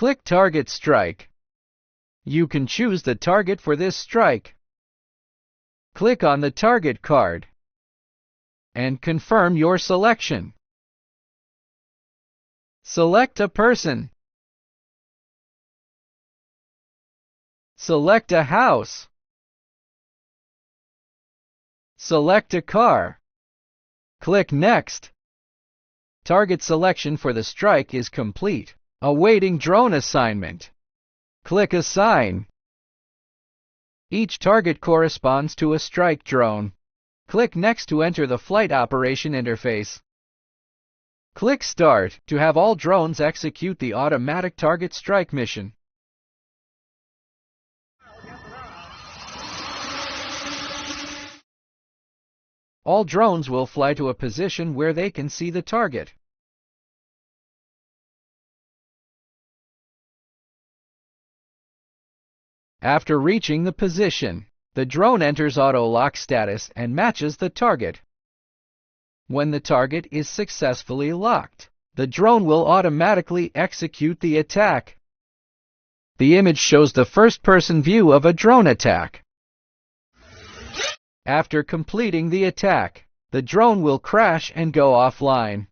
Click Target Strike. You can choose the target for this strike. Click on the target card and confirm your selection. Select a person. Select a house. Select a car. Click Next. Target selection for the strike is complete. Awaiting drone assignment. Click Assign. Each target corresponds to a strike drone. Click Next to enter the flight operation interface. Click Start to have all drones execute the automatic target strike mission. All drones will fly to a position where they can see the target. After reaching the position, the drone enters auto lock status and matches the target. When the target is successfully locked, the drone will automatically execute the attack. The image shows the first-person view of a drone attack. After completing the attack, the drone will crash and go offline.